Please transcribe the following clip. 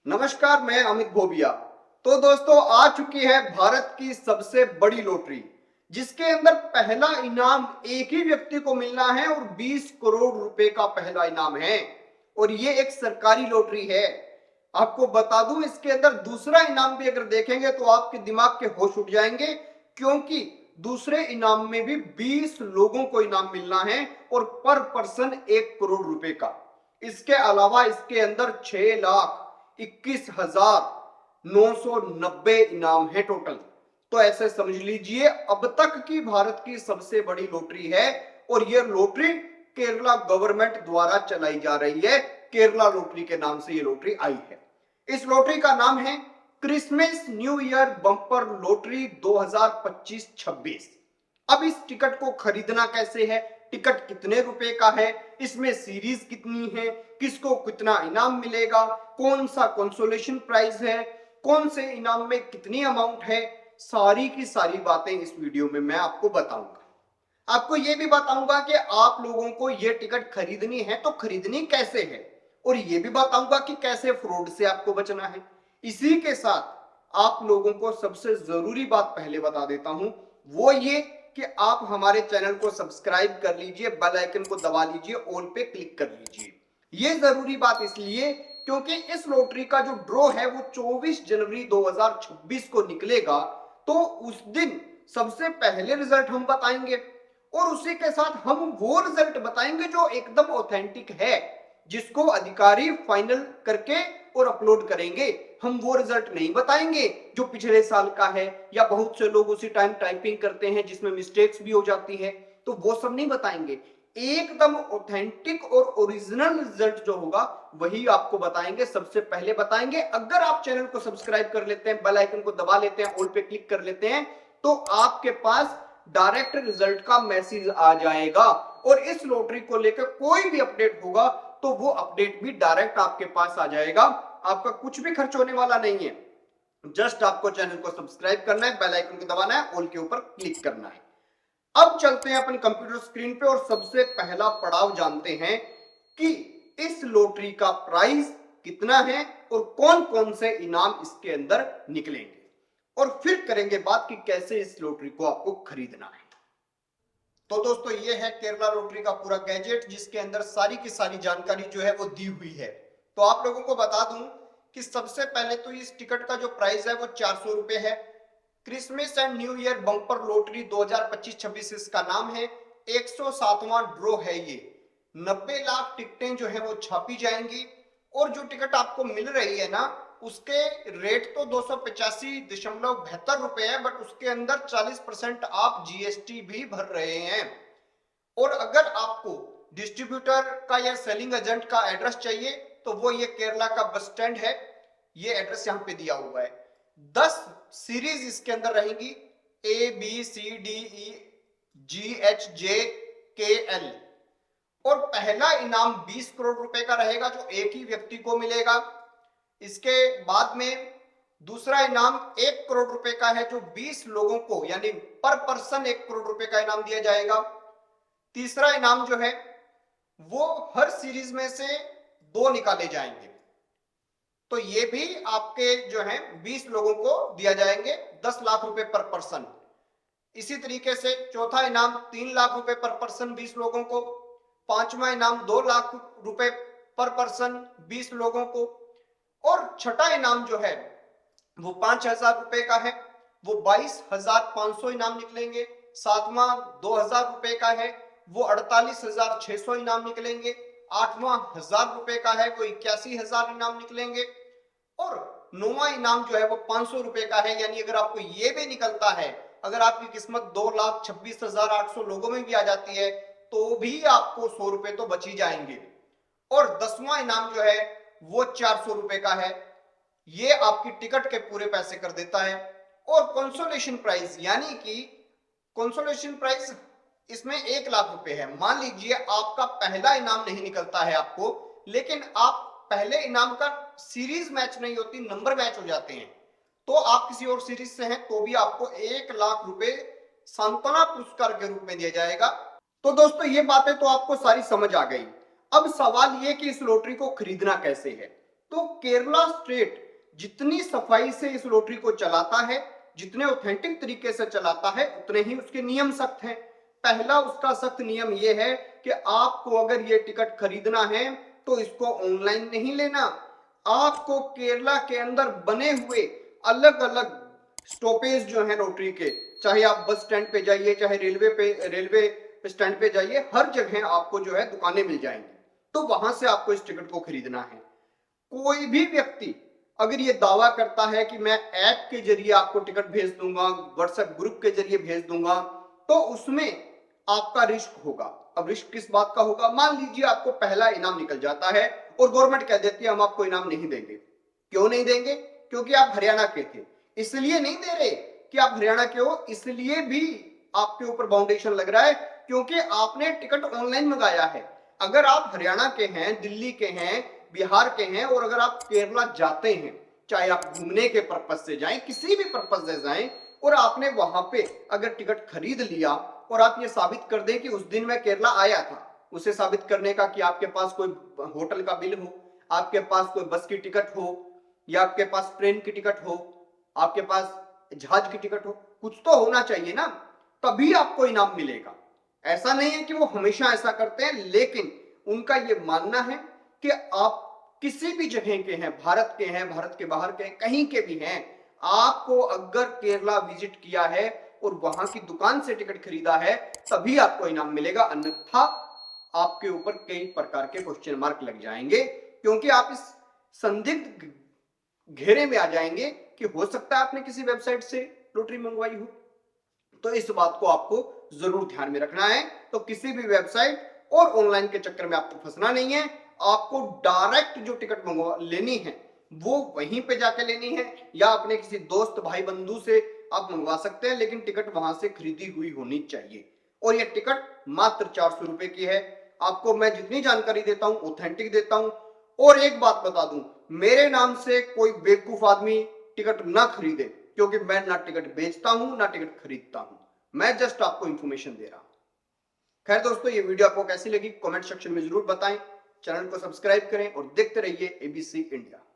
नमस्कार, मैं अमित भोबिया। तो दोस्तों, आ चुकी है भारत की सबसे बड़ी लॉटरी, जिसके अंदर पहला इनाम एक ही व्यक्ति को मिलना है और 20 करोड़ रुपए का पहला इनाम है। और ये एक सरकारी लॉटरी है। आपको बता दूं, इसके अंदर दूसरा इनाम भी अगर देखेंगे तो आपके दिमाग के होश उड़ जाएंगे, क्योंकि दूसरे इनाम में भी 20 लोगों को इनाम मिलना है और पर पर्सन 1 करोड़ रुपए का। इसके अलावा इसके अंदर 6,21,990 इनाम है टोटल। तो ऐसे समझ लीजिए, अब तक की भारत की सबसे बड़ी लॉटरी है। और यह लॉटरी केरला गवर्नमेंट द्वारा चलाई जा रही है। केरला लॉटरी के नाम से यह लॉटरी आई है। इस लॉटरी का नाम है Christmas new year bumper lottery 2025-26। अब इस टिकट को खरीदना कैसे है, टिकट कितने रुपए का है, इसमें सीरीज कितनी है, किसको कितना इनाम मिलेगा, कौन सा कंसोलेशन प्राइज है, कौन से इनाम में कितनी अमाउंट है, सारी की सारी बातें इस वीडियो में मैं आपको बताऊंगा। आपको यह भी बताऊंगा कि आप लोगों को यह टिकट खरीदनी है तो खरीदनी कैसे है, और यह भी बताऊंगा कि कैसे फ्रॉड से आपको बचना है। इसी के साथ आप लोगों को सबसे जरूरी बात पहले बता देता हूं, वो ये कि आप हमारे चैनल को सब्सक्राइब कर लीजिए, बेल आइकन को दबा लीजिए, ऑल पे क्लिक कर लीजिए। ये जरूरी बात इसलिए क्योंकि इस लॉटरी का जो ड्रॉ है वो 24 जनवरी 2026 को निकलेगा। तो उस दिन सबसे पहले रिजल्ट हम बताएंगे, और उसी के साथ हम वो रिजल्ट बताएंगे जो एकदम ऑथेंटिक है, जिसको अधिकारी फाइनल करके और अपलोड करेंगे। हम वो रिजल्ट नहीं बताएंगे जो पिछले साल का है, या बहुत से लोग उसी टाइम टाइपिंग करते हैं जिसमें मिस्टेक्स भी हो जाती है, तो वो सब नहीं बताएंगे। एकदम ऑथेंटिक और ओरिजिनल रिजल्ट जो होगा वही आपको बताएंगे, सबसे पहले बताएंगे। अगर आप चैनल को सब्सक्राइब कर लेते हैं, बेल आइकन को दबा लेते हैं, ऑल पे क्लिक कर लेते हैं, तो आपके पास डायरेक्ट रिजल्ट का मैसेज आ जाएगा। और इस लॉटरी को लेकर कोई भी अपडेट होगा तो वो अपडेट भी डायरेक्ट आपके पास आ जाएगा। आपका कुछ भी खर्च होने वाला नहीं है, जस्ट आपको चैनल को सब्सक्राइब करना है, बेल आइकन को दबाना है, ऑल के ऊपर क्लिक करना है। अब चलते हैं अपने कंप्यूटर स्क्रीन पे और सबसे पहला पड़ाव जानते हैं कि इस लॉटरी का प्राइस कितना है और कौन कौन से इनाम इसके अंदर निकलेंगे, और फिर करेंगे बात कि कैसे इस लॉटरी को आपको खरीदना है। तो दोस्तों, ये है केरला लॉटरी का पूरा गैजेट, जिसके अंदर सारी की सारी जानकारी जो है वो दी हुई है। तो आप लोगों को बता दूं कि सबसे पहले तो इस टिकट का जो प्राइस है वो 400 रुपए है। Christmas and new year bumper lottery 2025-26 इसका नाम है। 107वां ड्रॉ है ये। 90 लाख टिकटें जो है वो छापी जाएंगी, और जो टिकट आपको मिल रही है ना, उसके रेट तो 285.72 रुपए है, बट उसके अंदर 40% आप जीएसटी भी भर रहे हैं। और अगर आपको डिस्ट्रीब्यूटर का या सेलिंग एजेंट का एड्रेस चाहिए तो वो ये केरला का बस स्टैंड है। ये एड्रेस यहाँ पे दिया हुआ है। 10 सीरीज इसके अंदर रहेंगी, ABCDEGHJKL। और पहला इनाम 20 करोड़ रुपए का रहेगा, जो एक ही व्यक्ति को मिलेगा। इसके बाद में दूसरा इनाम 1 करोड़ रुपए का है, जो 20 लोगों को, यानी पर पर्सन 1 करोड़ रुपए का इनाम दिया जाएगा। तीसरा इनाम जो है वो हर सीरीज में से 2 निकाले जाएंगे, तो ये भी आपके जो है 20 लोगों को दिया जाएंगे, 10 लाख रुपए पर पर्सन। इसी तरीके से चौथा इनाम 3 लाख रुपए पर पर्सन 20 लोगों को। पांचवा इनाम 2 लाख रुपए पर पर्सन 20 लोगों को। और छठा इनाम जो है वो 5,000 रुपए का है, वो 22,500 इनाम निकलेंगे। सातवां 2,000 रुपए का है, वो 48,600 इनाम निकलेंगे। आठवां 1,000 रुपए का है, वो 81,000 इनाम निकलेंगे। और नौवां इनाम जो है वो 500 रुपए का है, यानी अगर आपको ये भी निकलता है, अगर आपकी किस्मत 2,26,800 लोगों में भी आ जाती है, तो भी आपको 100 रुपए तो बच ही जाएंगे। और 10वां इनाम जो है वो 400 रुपए का है, ये आपकी टिकट के पूरे पैसे कर देता है। और कंसोलेशन प्राइस, यानी कि कंसोलेशन प्राइस इसमें 1 लाख रुपए है। मान लीजिए आपका पहला इनाम नहीं निकलता है आपको, लेकिन आप पहले इनाम का सीरीज मैच नहीं होती, नंबर मैच हो जाते हैं, तो आप किसी और सीरीज से हैं तो भी आपको 1 लाख रुपए सांत्वना पुरस्कार के रूप में दिया जाएगा। तो दोस्तों, ये बातें तो आपको सारी समझ आ गई। अब सवाल ये कि इस लॉटरी को खरीदना कैसे है। तो केरला स्टेट जितनी सफाई से इस लॉटरी को चलाता है, जितने ऑथेंटिक तरीके से चलाता है, उतने ही उसके नियम सख्त हैं। पहला उसका सख्त नियम यह है कि आपको अगर ये टिकट खरीदना है तो इसको ऑनलाइन नहीं लेना, आपको केरला के अंदर बने हुए अलग अलग स्टॉपेज जो है लॉटरी के, चाहे आप बस स्टैंड पे जाइए, चाहे रेलवे स्टैंड पे जाइए, हर जगह आपको जो है दुकानें मिल जाएंगी। तो वहां से आपको इस टिकट को खरीदना है। कोई भी व्यक्ति अगर ये दावा करता है कि मैं ऐप के जरिए आपको टिकट भेज दूंगा, व्हाट्सएप ग्रुप के जरिए भेज दूंगा, तो उसमें आपका रिस्क होगा। अब रिस्क किस बात का होगा? मान लीजिए आपको पहला इनाम निकल जाता है और गवर्नमेंट कह देती है हम आपको इनाम नहीं देंगे। क्यों नहीं देंगे? क्योंकि आप हरियाणा के थे, इसलिए नहीं दे रहे कि आप हरियाणा के हो, इसलिए भी आपके ऊपर बाउंडेशन लग रहा है क्योंकि आपने टिकट ऑनलाइन मंगाया है। अगर आप हरियाणा के हैं, दिल्ली के हैं, बिहार के हैं और अगर आप केरला जाते हैं, चाहे आप घूमने के पर्पज से जाएं, किसी भी पर्पज से जाएं, और आपने वहां पे अगर टिकट खरीद लिया और आप ये साबित कर दें कि उस दिन मैं केरला आया था, उसे साबित करने का कि आपके पास कोई होटल का बिल हो, आपके पास कोई बस की टिकट हो, या आपके पास ट्रेन की टिकट हो, आपके पास जहाज की टिकट हो, कुछ तो होना चाहिए ना, तभी आपको इनाम मिलेगा। ऐसा नहीं है कि वो हमेशा ऐसा करते हैं, लेकिन उनका ये मानना है कि आप किसी भी जगह के हैं, भारत के हैं, भारत के बाहर के हैं, कहीं के भी हैं, आपको अगर केरला विजिट किया है और वहां की दुकान से टिकट खरीदा है तभी आपको इनाम मिलेगा, अन्यथा आपके ऊपर कई प्रकार के क्वेश्चन मार्क लग जाएंगे, क्योंकि आप इस संदिग्ध घेरे में आ जाएंगे कि हो सकता है आपने किसी वेबसाइट से लॉटरी मंगवाई हो। तो इस बात को आपको जरूर ध्यान में रखना है। तो किसी भी वेबसाइट और ऑनलाइन के चक्कर में आपको फंसना नहीं है, आपको डायरेक्ट जो टिकट मंगवा लेनी है वो वहीं पे जाके लेनी है, या अपने किसी दोस्त भाई बंधु से आप मंगवा सकते हैं, लेकिन टिकट वहां से खरीदी हुई होनी चाहिए। और ये टिकट मात्र 400 रुपए की है। आपको मैं जितनी जानकारी देता हूं ऑथेंटिक देता हूं। और एक बात बता दूं, मेरे नाम से कोई बेवकूफ आदमी टिकट ना खरीदे, क्योंकि मैं ना टिकट बेचता हूं ना टिकट खरीदता हूं, मैं जस्ट आपको इंफॉर्मेशन दे रहा हूं। खैर दोस्तों, ये वीडियो आपको कैसी लगी कमेंट सेक्शन में जरूर बताएं। चैनल को सब्सक्राइब करें और देखते रहिए एबीसी इंडिया।